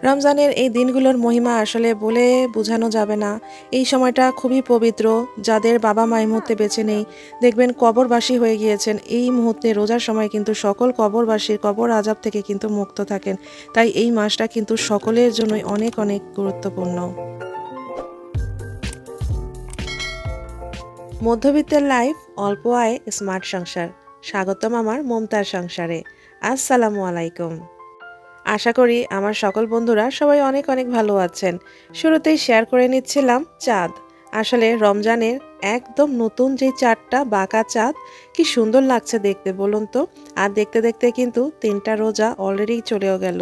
রমজানের এই দিনগুলোর মহিমা আসলে বলে বোঝানো যাবে না। এই সময়টা খুবই পবিত্র। যাদের বাবা মা এই মুহূর্তে বেঁচে নেই, দেখবেন কবরবাসী হয়ে গিয়েছেন, এই মুহূর্তে রোজার সময় কিন্তু সকল কবরবাসীর কবর আযাব থেকে কিন্তু মুক্ত থাকেন। তাই এই মাসটা কিন্তু সকলের জন্যই অনেক অনেক গুরুত্বপূর্ণ। মধ্যবিত্তের লাইফ, অল্প আয়, স্মার্ট সংসার। স্বাগতম আমার মমতার সংসারে। আসসালামু আলাইকুম। আশা করি আমার সকল বন্ধুরা সবাই অনেক অনেক ভালো আছেন। শুরুতেই শেয়ার করে নিচ্ছিলাম চাঁদ। আসলে রমজানের একদম নতুন যে চাঁদটা, বাঁকা চাঁদ, কি সুন্দর লাগছে দেখতে বলুন তো। আর দেখতে দেখতে কিন্তু 3টা রোজা অলরেডি চলেও গেল।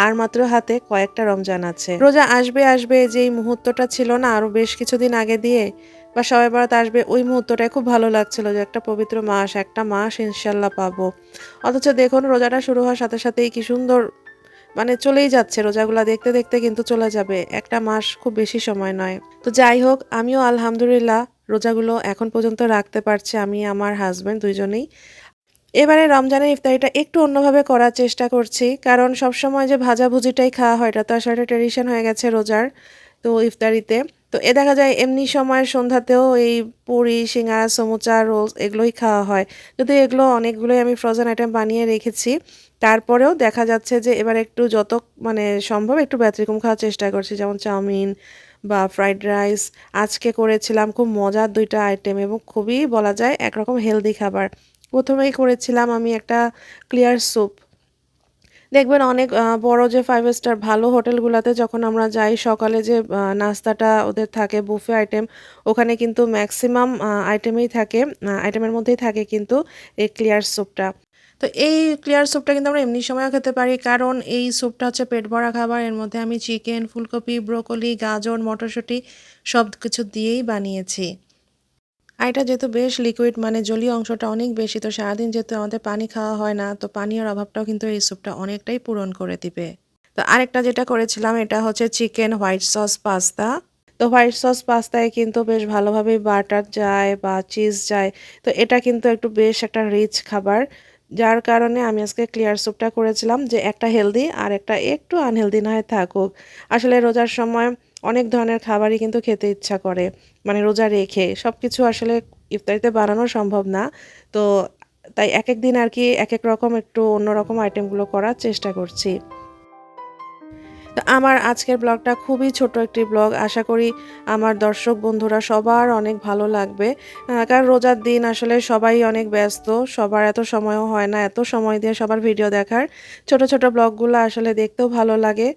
আর মাত্র হাতে কয়েকটা রমজান আছে। রোজা আসবে আসবে যেই মুহূর্তটা ছিল না আরো বেশ কিছুদিন আগে দিয়ে, বা শবে বরাত আসবে, ওই মুহূর্তটাই খুব ভালো লাগছিল যে একটা পবিত্র মাস, একটা মাস ইনশাল্লাহ পাবো। অথচ দেখুন রোজাটা শুরু হওয়ার সাথে সাথেই কি সুন্দর চলেই যাচ্ছে, রোজাগুলা দেখতে দেখতে কিন্তু চলে যাবে। একটা মাস খুব বেশি সময় নয়। তো যাই হোক, আমিও আলহামদুলিল্লাহ রোজাগুলো এখন পর্যন্ত রাখতে পারছি, আমি আমার হাজবেন্ড দুইজনেই। এবারে রমজানের ইফতারিটা একটু অন্যভাবে করার চেষ্টা করছি, কারণ সবসময় যে ভাজাভুজিটাই খাওয়া হয় এটা তো আসলে একটা ট্রেডিশন হয়ে গেছে রোজার। তো ইফতারিতে তো দেখা যায় এমনি সময় সন্ধ্যাতেও এই পুরি, সিঙ্গারা, সমুচা, রোলস এগুলোই খাওয়া হয়। যদি এগুলো অনেকগুলোই আমি ফ্রোজেন আইটেম বানিয়ে রেখেছি, তারপরেও দেখা যাচ্ছে যে এবার একটু যত সম্ভব একটু ব্যতিক্রম খাওয়ার চেষ্টা করছি, যেমন চাউমিন বা ফ্রাইড রাইস। আজকে করেছিলাম খুব মজার 2টা আইটেম এবং খুবই বলা যায় একরকম হেলদি খাবার। প্রথমেই করেছিলাম আমি একটা ক্লিয়ার স্যুপ। দেখবেন অনেক বড় যে 5 স্টার ভালো হোটেলগুলাতে যখন আমরা যাই, সকালে যে নাস্তাটা ওদের থাকে বুফে আইটেম, ওখানে কিন্তু ম্যাক্সিমাম আইটেমেই থাকে, আইটেমের মধ্যেই থাকে কিন্তু এই ক্লিয়ার স্যুপটা। তো এই ক্লিয়ার স্যুপটা কিন্তু আমরা এমনি সময়ও খেতে পারি, কারণ এই স্যুপটা হচ্ছে পেট ভরা খাবার। এর মধ্যে আমি চিকেন, ফুলকপি, ব্রোকলি, গাজর, মটরশুঁটি সব কিছু দিয়েই বানিয়েছি। আর এটা যেহেতু বেশ লিকুইড, জলীয় অংশটা অনেক বেশি, তো সারাদিন যেহেতু আমাদের পানি খাওয়া হয় না, তো পানীয়র অভাবটাও কিন্তু এই স্যুপটা অনেকটাই পূরণ করে দিবে। তো আরেকটা যেটা করেছিলাম এটা হচ্ছে চিকেন হোয়াইট সস পাস্তা। তো হোয়াইট সস পাস্তায় কিন্তু বেশ ভালোভাবেই বাটার যায় বা চিজ যায়। তো এটা কিন্তু একটু বেশ একটা রিচ খাবার, যার কারণে আমি আজকে ক্লিয়ার স্যুপটা করেছিলাম, যে একটা হেলদি আর একটা একটু আনহেলদি না হয় থাকুক। আসলে রোজার সময় অনেক ধরনের খাবারই কিন্তু খেতে ইচ্ছা করে, রোজা রেখে সবকিছু আসলে ইফতারিতে বানানো সম্ভব না। তো তাই একেক দিন আর কি একেক রকম একটু অন্যরকম আইটেমগুলো করার চেষ্টা করছি। তো আমার আজকের ব্লগটা খুবই ছোট একটি ব্লগ। আশা করি আমার দর্শক বন্ধুরা সবার অনেক ভালো লাগবে। কারণ রোজার দিন আসলে সবাই অনেক ব্যস্ত, সবার এত সময়ও হয় না এত সময় দিয়ে সবার ভিডিও দেখার। ছোট ছোট ব্লগগুলো আসলে দেখতেও ভালো লাগে।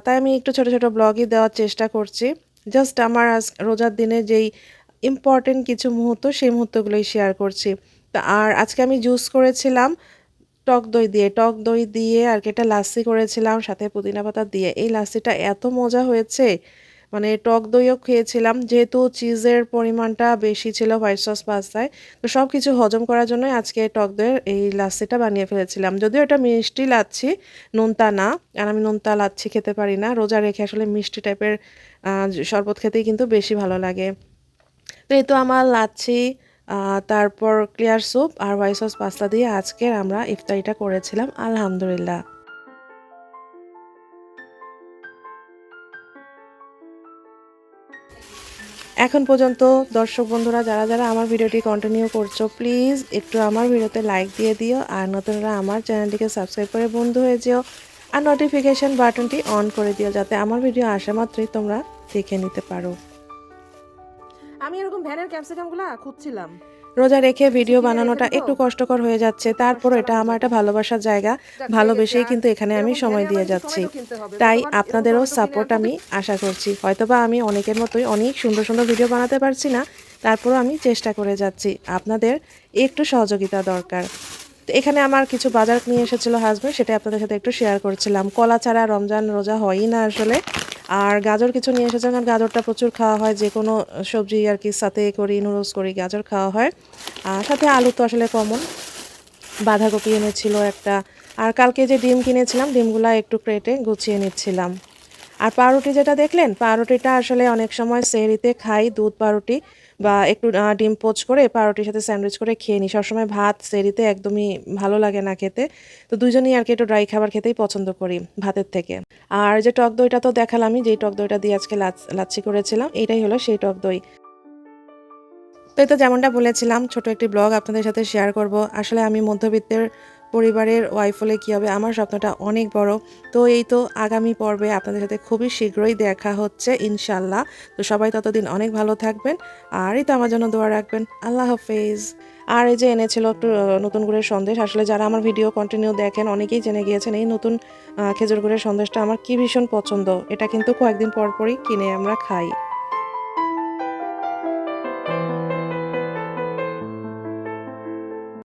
তাই আমি একটু ছোট ছোট ব্লগই দেওয়ার চেষ্টা করছি। জাস্ট আমার রোজার দিনে যেই ইম্পর্টেন্ট কিছু মুহূর্ত, সেই মুহূর্তগুলোই শেয়ার করছি। তা আর আজকে আমি জুস করেছিলাম টক দই দিয়ে আর কি, এটা লাস্সি করেছিলাম সাথে পুদিনা পাতা দিয়ে। এই লাস্সিটা এত মজা হয়েছে, টক দইও খেয়েছিলাম, যেহেতু চিজের পরিমাণটা বেশি ছিল হোয়াইট সস পাস্তায়। তো সব কিছু হজম করার জন্যই আজকে টক দইয়ের এই লাস্সিটা বানিয়ে ফেলেছিলাম। যদিও এটা মিষ্টি লাচ্ছি, নোনতা না। আর আমি নোনতা লাচ্ছি খেতে পারি না। রোজা রেখে আসলে মিষ্টি টাইপের শরবত খেতেই কিন্তু বেশি ভালো লাগে। তো এই তো আমার লাচ্ছি, তারপর ক্লিয়ার স্যুপ আর হোয়াইট সস পাস্তা দিয়ে আজকের আমরা ইফতারিটা করেছিলাম আলহামদুলিল্লাহ। এখন পর্যন্ত দর্শক বন্ধুরা যারা যারা আমার ভিডিওটি কন্টিনিউ করছো, প্লিজ একটু আমার ভিডিওতে লাইক দিয়ে দিও, আর নতুনরা আমার চ্যানেলটিকে সাবস্ক্রাইব করে বন্ধু হয়ে যেও, আর নোটিফিকেশন বাটনটি অন করে দিও, যাতে আমার ভিডিও আসা মাত্রই তোমরা দেখে নিতে পারো। আমি এরকম ভ্যানের ক্যাপসিকামগুলো খুঁজছিলাম। রোজা রেখে ভিডিও বানানোটা একটু কষ্টকর হয়ে যাচ্ছে, তারপরও এটা আমার একটা ভালোবাসার জায়গা। ভালোবেসেই কিন্তু এখানে আমি সময় দিয়ে যাচ্ছি। তাই আপনাদেরও সাপোর্ট আমি আশা করছি। হয়তোবা আমি অনেকের মতোই অনেক সুন্দর সুন্দর ভিডিও বানাতে পারছি না, তারপরও আমি চেষ্টা করে যাচ্ছি। আপনাদের একটু সহযোগিতা দরকার। তো এখানে আমার কিছু বাজার নিয়ে এসেছিল হাসব্যান্ড, সেটাই আপনাদের সাথে একটু শেয়ার করছিলাম। কলা ছাড়া রমজান রোজা হয়ই না আসলে। আর গাজর কিছু নিয়ে এসেছে, কারণ গাজরটা প্রচুর খাওয়া হয়, যে কোনো সবজি আর কি সাথে করি, নুডলস করি, গাজর খাওয়া হয়। আর সাথে আলু তো আসলে কমন। বাঁধাকপি এনেছিল একটা। আর কালকে যে ডিম কিনেছিলাম, ডিমগুলা একটু ক্রেটে গুছিয়ে নিচ্ছিলাম। আর পাউরুটি যেটা দেখলেন, পাউরুটিটা আসলে অনেক সময় সেহরিতে খাই, দুধ পাউরুটি। বা একটু ডিম পোচ করে পাউরুটির সাথে স্যান্ডউইচ করে খেয়ে নিই। সবসময় ভাত সেহরিতে একদমই ভালো লাগে না খেতে। তো দুজনেই আরকি একটু ড্রাই খাবার খেতেই পছন্দ করি ভাতের থেকে। আর যে টক দইটা তো দেখালামই, যেই টক দইটা দিয়ে আজকে লাচ্ছি করেছিলাম, এটাই হলো সেই টক দই। তো এই তো যেমনটা বলেছিলাম ছোট একটি ব্লগ আপনাদের সাথে শেয়ার করব। আসলে আমি মধ্যবিত্তের পরিবারের ওয়াইফ হলে কী হবে, আমার স্বপ্নটা অনেক বড়। তো এই তো আগামী পর্বে আপনাদের সাথে খুবই শীঘ্রই দেখা হচ্ছে ইনশাল্লাহ। তো সবাই ততদিন অনেক ভালো থাকবেন আর এই তো আমার জন্য দোয়া রাখবেন। আল্লাহ হাফেজ। আর এই যে এনেছিল একটু নতুন গুড়ের সন্দেশ। আসলে যারা আমার ভিডিও কন্টিনিউ দেখেন অনেকেই জেনে গিয়েছেন এই নতুন খেজুর গুড়ের সন্দেশটা আমার কি ভীষণ পছন্দ। এটা কিন্তু কয়েকদিন পর পরই কিনে আমরা খাই।